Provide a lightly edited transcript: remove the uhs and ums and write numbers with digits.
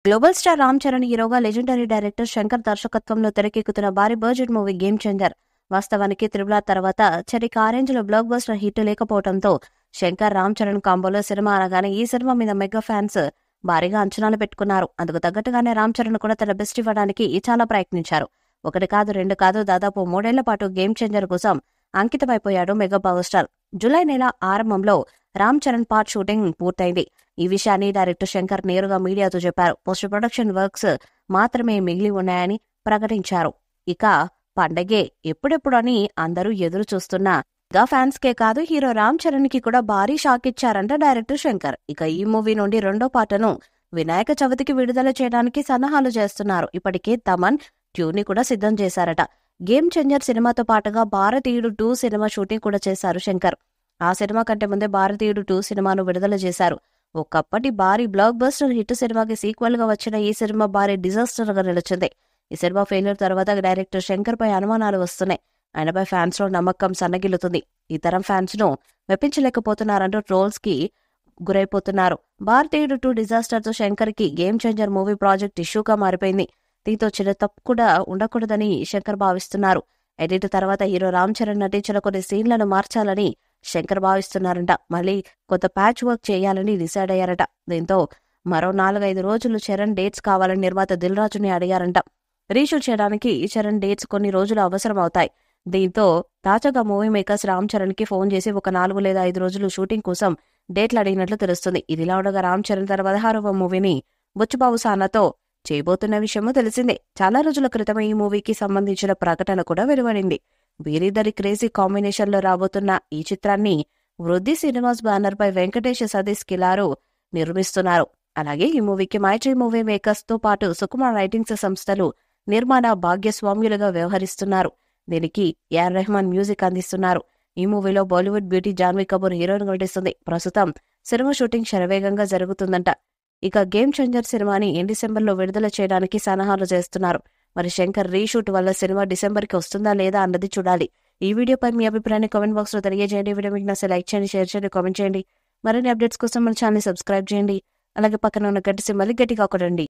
Global star Ram Charan హీరోగా legendary director Shankar దర్శకత్వంలో తెరకెక్కుతున్న భారీ బడ్జెట్ మూవీ గేమ్ చేంజర్. వాస్తవానికి త్రిబుల్ ఆర్ తర్వాత చెరికి ఆరెంజ్ లో బ్లాక్ బస్టర్ హిట్ లేకపోవడంతో శంకర్ రామ్ చరణ్ కాంబోలో సినిమా అనగానే ఈ సినిమా మీద మెగా ఫ్యాన్స్ భారీగా అంచనాలు పెట్టుకున్నారు. అందుకు తగ్గట్టుగానే రామ్ చరణ్ కూడా తన బెస్ట్ ఇవ్వడానికి చాలా ప్రయత్నించారు. ఒకటి కాదు రెండు కాదు దాదాపు 3 ఏళ్ల పాటు గేమ్ చేంజర్ కోసం అంకితమైపోయాడు మెగా పవర్ స్టార్. జూలై నెల ఆరంభంలో రామ్ చరణ్ పార్ట్ షూటింగ్ పూర్తయింది. ఈ విషయాన్ని డైరెక్టర్ శంకర్ నేరుగా మీడియాతో చెప్పారు. పోస్ట్ ప్రొడక్షన్ వర్క్స్ మాత్రమే మిగిలి ఉన్నాయని ప్రకటించారు. ఇక పండగే ఎప్పుడెప్పుడని అందరూ ఎదురు చూస్తున్నా మెగా ఫ్యాన్స్ కే కాదు హీరో రామ్ చరణ్ కి కూడా భారీ షాక్ ఇచ్చారంట డైరెక్టర్ శంకర్. ఇక ఈ మూవీ నుండి రెండో పాటను వినాయక చవితికి విడుదల చేయడానికి సన్నాహాలు చేస్తున్నారు. ఇప్పటికే తమన్ ట్యూన్ ని కూడా సిద్ధం చేశారట. గేమ్ చేంజర్ సినిమాతో పాటుగా భారతీయుడు 2 సినిమా షూటింగ్ కూడా చేశారు శంకర్. ఆ సినిమా కంటే ముందే భారతీయుడు 2 సినిమాను విడుదల చేశారు. ఒకప్పటి భారీ బ్లాక్ బస్టర్ హిట్ సినిమాకి సీక్వెల్ గా వచ్చిన ఈ సినిమా భారీ డిజాస్టర్ గా నిలిచింది. ఈ సినిమా ఫెయిల్యూర్ తర్వాత డైరెక్టర్ శంకర్ పై అనుమానాలు వస్తున్నాయి. ఆయనపై ఫ్యాన్స్ లో నమ్మకం సన్నగిల్లుతుంది. ఈ తరం ఫ్యాన్స్ ను మెప్పించలేకపోతున్నారంటూ ట్రోల్స్ కి గురైపోతున్నారు. భారతీయుడు 2 డిజాస్టర్ తో శంకర్ కి గేమ్ చేంజర్ మూవీ ప్రాజెక్ట్ ఇష్యూగా మారిపోయింది. దీంతో చిన్న తప్పు కూడా ఉండకూడదని శంకర్ భావిస్తున్నారు. ఎడిట్ తర్వాత హీరో రామ్ చరణ్ నటించిన కొన్ని సీన్లను మార్చాలని శంకర్ భావిస్తున్నారంట. మళ్ళీ కొత్త ప్యాచ్ వర్క్ చేయాలని డిసైడ్ అయ్యారట. దీంతో మరో 4-5 రోజులు చరణ్ డేట్స్ కావాలని నిర్మాత దిల్ రాజుని అడిగారంట. రీషూట్ చేయడానికి చరణ్ డేట్స్ కొన్ని రోజులు అవసరం అవుతాయి. దీంతో తాజాగా మూవీ మేకర్స్ రామ్ చరణ్ కి ఫోన్ చేసి ఒక 4 లేదా 5 రోజులు షూటింగ్ కోసం డేట్లు అడిగినట్లు తెలుస్తుంది. ఇదిలా ఉండగా రామ్ చరణ్ తన 16వ మూవీని బుచ్చిబాబు సానాతో చేయబోతున్న విషయమూ తెలిసిందే. చాలా రోజుల క్రితమే ఈ మూవీకి సంబంధించిన ప్రకటన కూడా వెలువడింది. వీరిద్దరి క్రేజీ కాంబినేషన్ లో రాబోతున్న ఈ చిత్రాన్ని వృద్ధి సినిమాస్ బ్యానర్ పై వెంకటేష్ సతీష్ కిలారు నిర్మిస్తున్నారు. అలాగే ఈ మూవీకి మైట్రీ మూవీ మేకర్స్ తో పాటు సుకుమార్ రైటింగ్స్ సంస్థలు నిర్మాణ భాగ్యస్వామ్యులుగా వ్యవహరిస్తున్నారు. దీనికి ఏఆర్ రెహమాన్ మ్యూజిక్ అందిస్తున్నారు. ఈ మూవీలో బాలీవుడ్ బ్యూటీ జాన్వీ కపూర్ హీరోయిన్ నటిస్తుంది. ప్రస్తుతం సినిమా షూటింగ్ శరవేగంగా జరుగుతుందంట. ఇక గేమ్ చేంజర్ సినిమాని డిసెంబర్లో విడుదల చేయడానికి సన్నాహాలు చేస్తున్నారు. మరి శంకర్ రీషూట్ వల్ల సినిమా డిసెంబర్కి వస్తుందా లేదా అన్నది చూడాలి. ఈ వీడియోపై మీ అభిప్రాయాన్ని కామెంట్ బాక్స్ లో తెలియజేయండి. వీడియో మీకు నచ్చితే లైక్ చేయండి, షేర్ చేయండి, కామెంట్ చేయండి. మరిన్ని అప్డేట్స్ కోసం మన ఛానల్ సబ్స్క్రైబ్ చేయండి. అలాగే పక్కన ఉన్న గట్టి సింబల్ గట్టిగా కొట్టండి.